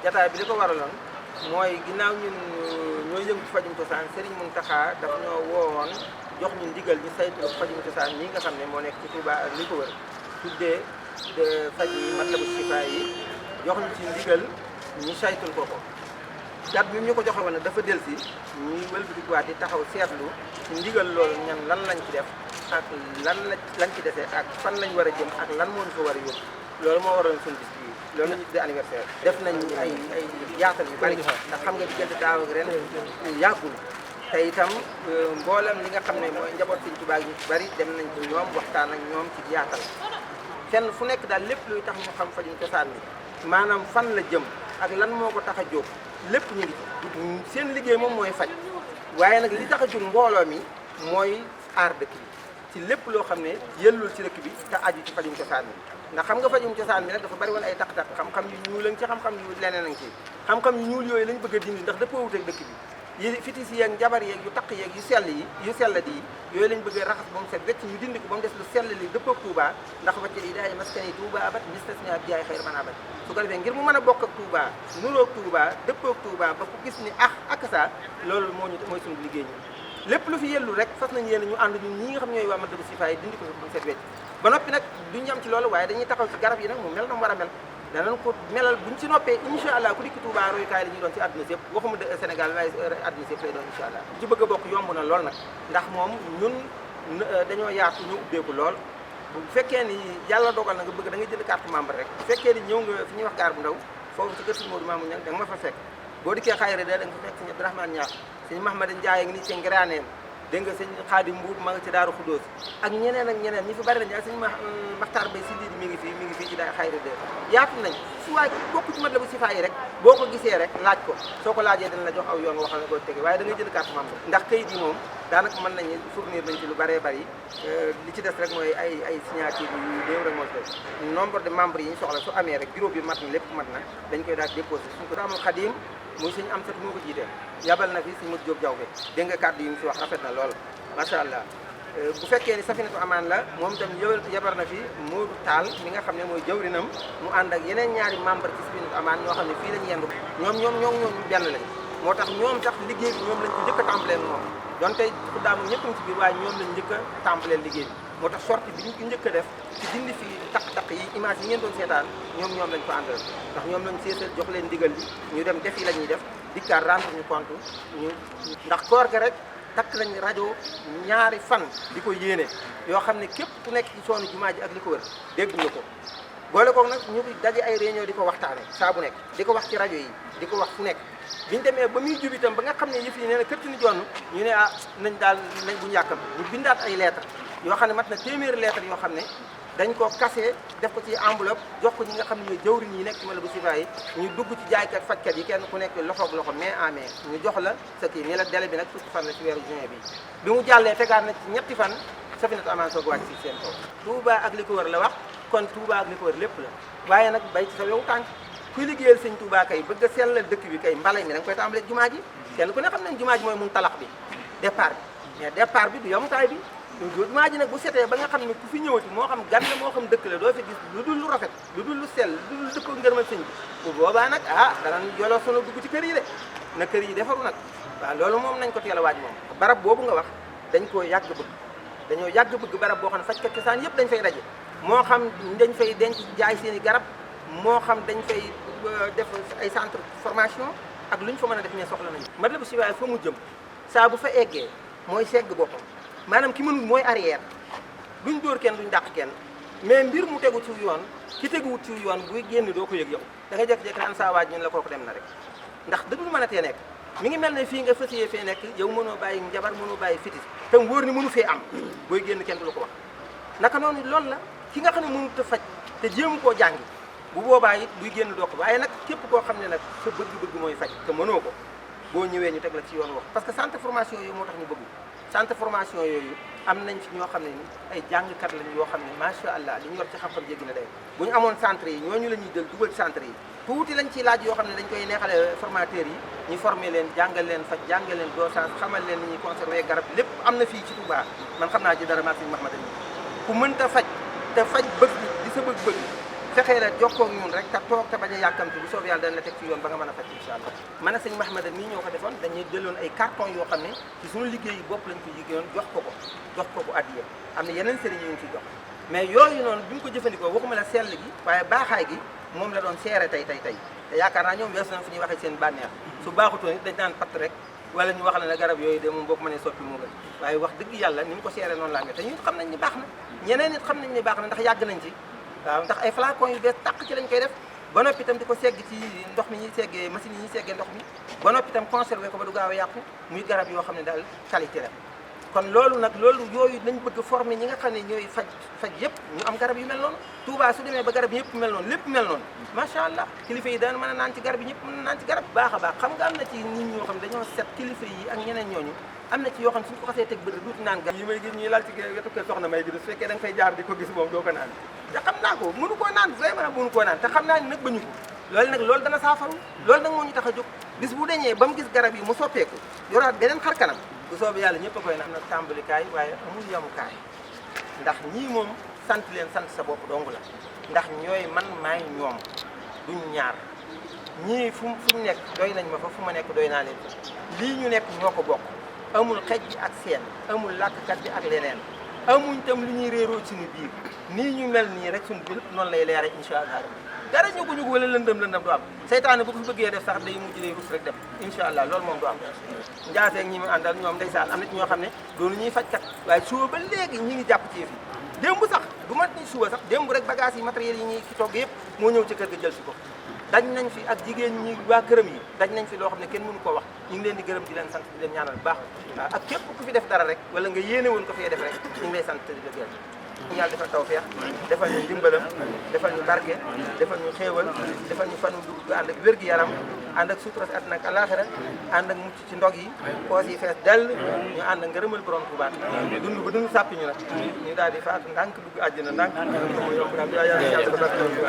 jataay bi li ko waraloon mooy ginnaaw ñun ñooy yëngu ci fajum cosaan Serigne Mountakha daf ñoo woowoon jox ñu ndigal ñu saytu fajum cosaan ñi nga xam ne moo nekk ci Touba ak li ko wër tuddee faj yi Matlabul Chifa yi jox ñu ci ndigal ñu saytul ko dat bi ñu ko joxe woon dafa delsi ñuy wëlbatikuwaat di taxaw seetlu ci ndigal loolu ñan lan lañ ci def ak lañ ci defee ak fan lañ war a jëm ak lan moo ñu fa war a yóbbu loolu moo waroon suñu bis bi loolu lañu tuddee anniversaire def nañ ay yaatal yu bari ndax xam nga diggante daaw ak ren yàggul te itam mboolem li nga xam ne mooy njaboot Sëñ Tuubaa ñu bari dem nañ ci ñoom waxtaan ak ñoom ci yaatal fenn fu nekk daal lépp luy tax ñu xam fajum cosaan bi maanaam fan la jëm ak lan moo ko tax a jóg lépp ñu ngi ci seen liggéey moom mooy faj waaye nag li tax a jóg mbooloo mi mooy aar dëkk bi ci lépp loo xam ne yëllul ci dëkk bi te aju ci fajum cosaan bi ndax xam nga fajum cosaan bi nag dafa bari woon ay taq-taq xam-xam yu ñuul lañ ci xam-xam yu leneen a ngi ci xam-xam yu ñuul yooyu lañ bëgg a dindi ndax dëppoowut ak dëkk bi yi fitis yeeg njabar yeeg yu taq yeeg yu sell di yooyu lañ bëgg a raxas ba mu set wecc ñu dindi ko ba mu des lu sell li dëppoo ak Touba ndax wacce yi daay maskani Touba abat mistasnia bi jaay xayr man abat su ko defee ngir mu mën a bokk ak Touba nuroog Touba dëppoo ak Touba ba ku gis ni ak sa loolu mooy suñu liggéey ñu lépp lu fi yellu rek fas nañ yéen ñu ànd ñun ñi nga xam ñooy waa Matlabul Chifa yi dindi ko ba mu set wecc ba noppi nag duñ yam ci loolu waaye dañuy taxaw ci garab yi nag mu mel na mu war a mel danañ ko melal buñ ci noppee incha allah ku dikk Touba royukaay la ñuy doon ci àdduna si yëpp waxuma de Sénégal waaye àdduna si yëpp lay doon incha allah ci bëgg a bokk yomb na lool nag ndax moom ñun dañoo yaatu ñu ubbeeku lool bu fekkee ni yàlla dogal na nga bëgg da ngay jënd carte membre rek bu fekkee ni ñëw nga fi ñuy wax gaar bu ndaw foofu ci kër Sëñ Modou Mamoun Niang da nga ma fa fekk boo dikkee xayra da nga fa fekk Sëñ Abdourahmane Niang Sëñ Mahamada Ndiaye ngi ni ci ngiraaneem dégg nga Sëñ Xaadim Mbuub ma nga ci Daaru Xudóos ak ñeneen ñi fi bari nañ ak Sëñ Maxtaar Bay si lii mi ngi fii ci daa xayra de yaatu nañ su waay bokk ci Matlabul Chifa yi rek boo ko gisee rek laaj ko soo ko laajee dana la jox aw yoon woo xam ne boo tege waaye da ngay jël carte membre ndax kayit yi moom daanaka mën nañu fournir nañ ci lu bëree bëri li ci des rek mooy ay signature yu néew rek moo ci des nombre de membres yi ñu soxla su amee rek bureau bi mat na lépp mat na dañ koy daal déposé suñ ko amul Xadim muy Sëñ Amsat moo ko jiitee yabal na fi Sëñ Modou Diop Jawbe dégg nga kàddu yi mu fi wax rafet na lool macha allah bu fekkee ni Safinatu Amaan la moom itam yabar na fi Modou Tall mi nga xam ne mooy jawrinam mu ànd ak yeneen ñaari membre ci Safinatu Amaan ñoo xam ne fii lañu yendu ñoom benn lañ moo tax ñoom sax liggéey bi ñoom lañ ko njëkk a tàmbalee moom doon tey ku daamu ñëpp ci biir waaye ñoom lañ njëkk a tàmbalee liggéey bi moo tax sortie bi ñu ko njëkk a def ci dindi fi taq-taq yi image yi ngeen doon seetaan ñoom lañ ko àndal ndax ñoom lañ seetal jox leen ndigal bi ñu dem def yi la ñuy def dikkaat rendre ñu compte ñu ndax koor ga rek takk nañ rajo ñaari fan di ko yéene yoo xam ne képp ku nekk ci soonu jumaa ji ak li ko wër dégg nga ko boole ko nag ñu daje ay réunion di ko waxtaane saa bu nekk di ko wax ci rajo yi di ko wax fu nekk biñu demee ba muy jub itam ba nga xam ne yëf yi nee na këtt ni jonn ñu ne nañ buñu yàkkam ñu bindaat ay lettre yoo xam ne mat na téeméeri lettre yoo xam ne dañ ko kase def ko ci enveloppe jox ko ñi nga xam ne ñooy jawriñ yi nekk ci Matlabul Chifa yi ñu dugg ci jaaykat fajkat yi kenn ku nekk loxoog loxo main en main ñu jox la sa kii ni la délai bi nag fukki fan la ci weeru juin bi mu jàllee tegaat na ci ñetti fan Safinatu Amaan soog wàcc ci seen kaw Touba ak li ko wër la wax kon Touba ak li ko wër lépp la waaye nag bay ci sa yow tànk kuy liggéeyal Sëñ Touba kay bëgg a sellal dëkk bi kay mbale mi da nga koy tàmbalee jumaa ji kenn ku ne xam nañ jumaa ji mooy mun talax bi départ bi mais départ bi du yamutaay bi jumaa ji nag bu setee ba nga xam ne ku fi ñëwati moo xam gan la moo xam dëkk la doo fi gis lu dul lu rafet lu dul lu sell lu dul dëppoo ngërëmal sëñ bi bu boobaa nag danañ yoloo sunu dugg ci kër yi de na kër yi defaru nag waaw loolu moom nañ ko teel a waaj moom barab boobu nga wax dañ koo yàgg bëgg dañoo yàgg bëgg barab boo xam ne fajkat cosaan yëpp dañ fay daje moo xam dañ fay denc jaay seen i garab moo xam dañ fay def ay centre formation ak lu ñu fa mën a def mais soxla nañu Matlabul Chifa fa mu jëm saa bu fa eggee mooy segg boppam maanaam ki mënul mooy arrière duñ dóor kenn duñ dàq kenn mais mbir mu tegu ci yoon ki teguwut ci yoon buy génn doo ko yëg yow da ngay jékki-jékki naan saa waaj ñun la kooku dem na rek ndax dadul mën a tee nekk mi ngi mel ne fii nga fësiyee fee nekk yow mënoo bàyyi njabar mënoo bàyyi fitis te wóor ni mënu fee am booy génn kenn du la ko wax naka noonu loolu la ki nga xam ne mënut a faj te jéemu koo jàngi bu boobaa it buy génn doo ko waaye nag képp koo xam ne nag sa bëgg-bëgg mooy faj te mënoo ko boo ñëwee ñu teg la ci yoon wax parce que centre formation yooyu moo tax ñu bëgg centre formation yooyu am nañ fi ñoo xam ne ni ay jàngkat lañ yoo xam ne macha allah li ñu yor ci xam-xam jéggi na day bu ñu amoon centre yi ñooñu la ñuy jël dugal centre yi tuuti lañ ciy laaj yoo xam ne dañ koy neexale formateurs yi ñu former leen jàngal leen faj jàngal leen dosage xamal leen ni ñuy conserver garab lépp am na fii ci Touba man xam naa ci dara maa Sëñ Mahamada ku mënta faj te faj bëgg di sa bëgg-bëgg fexee la jokkoo ak ñun rek te toog te bañ a yàkkamti bu soobee yàlla dana la teg ci yoon ba nga mën a faj incha allah man a sëñ Mahmadan mii ñoo ko defoon dañuy jëloon ay carton yoo xam ne ci suñu liggéey bopp lañ ko liggéeyoon jox ko addiya am na yeneen sëriñ yu ñu ci jox mais yooyu noonu bi ñu ko jëfandikoo waxuma la sell gi waaye baaxaay gi moom la doon seere tey te yaakaar naa ñoom weesu nañ fu ñuy waxee seen bànneex su baaxutoon it dañ naan patt rek wala ñu wax la ne garab yooyu de moom boo ko mënee soppi moo gën waaye wax dëgg yàlla ni mu ko seere noonu la amee te ñun xam nañ ni baax na ñeneen nit xam nañ ni baax na ndax yàgg nañ ci waaw ndax ay flacon yu bees tàq ci lañ koy def ba noppi itam di ko segg ci ndox mi ñuy seggee machine yi ñuy seggee ndox mi ba noppi itam conservé ko ba du gaaw a yàqu muy garab yoo xam ne daal qualité la kon loolu yooyu nañ bëgg former ñi nga xam ne ñooy faj yëpp ñu am garab yu mel noonu Touba su demee ba garab yëpp mel noonu lépp mel noonu macha allah kilifa yi daan mën a naan ci garab yi ñëpp mën a naan ci garab baax a baax xam nga am na ci nit ñoo xam ne dañoo set kilifa yi ak ñeneen ñooñu am na ci yoo xam ne suñu ko xasee teg bët duuti naan garab yi may gis ñuy laal ci wetu kër soxna may gi su fekkee da nga fay jaar di ko gis moom doo ko naan te xam naa ko mënu koo naan vraiment mënu koo naan te xam naa ni nag bañu ko loolu dana saafaru loolu nag moo ñu tax a jóg bis bu dañee ba mu gis garab yi mu soppeeku yoraat beneen xar kanam bu soobee yàlla ñëpp a koy naan nag tàmbalikaay waaye amul yamukaay ndax ñii moom sant leen sant sa bopp dong la ndax ñooy man maay ñoom duñ ñaar ñii fu ñu nekk doy nañ ma fa fu ma nekk doy naa leen lii ñu nekk ñoo ko bokk amul xej bi ak seen amul làkkat bi ak leneen amuñ tam lu ñuy réeroo ci ni biir nii ñu mel nii rek suñu biir noonu lay leere incha allah dara ñu ko wala lëndëm du am seytaane bu ko fi bëggee def sax day mujj day rus rek dem incha allah loolu moom du am njaaseeg ñi mu àndal ñoom ndeysaan am na ci ñoo xam ne doonu ñuy fajkat waaye suba ba léegi ñi ngi jàpp ci fi démb sax du mat ni suba sax démb rek bagage yi matériels yi ñuy ci togg yëpp moo ñëw ci kër ga jël si ko dañ nañ fi ak jigéen ñi waa këram yi dañ nañ fi loo xam ne kenn mënu koo wax ñu ngi leen di gërëm di leen sant di leen ñaanal bu baax waaw ak képp ku fi def dara rek wala nga yéene woon ko fee def rek ñu ngi lay sant di la gërëm yàlla defal tawfeex defal ñu dimbalam defal ñu barke defal ñu xéewal defal ñu fanu dugg ànd ak wér-gi-yaram ànd ak sutura si àddina ak alaxira ànd ak mucc ci ndog yi poos yi fees dell ñu ànd ak ngërëmal borom Tuubaa dund ba dund sàppi ñu nag ñu daal di faatu ndànk dugg àjjana ndànk ko mu yokk daal yàlla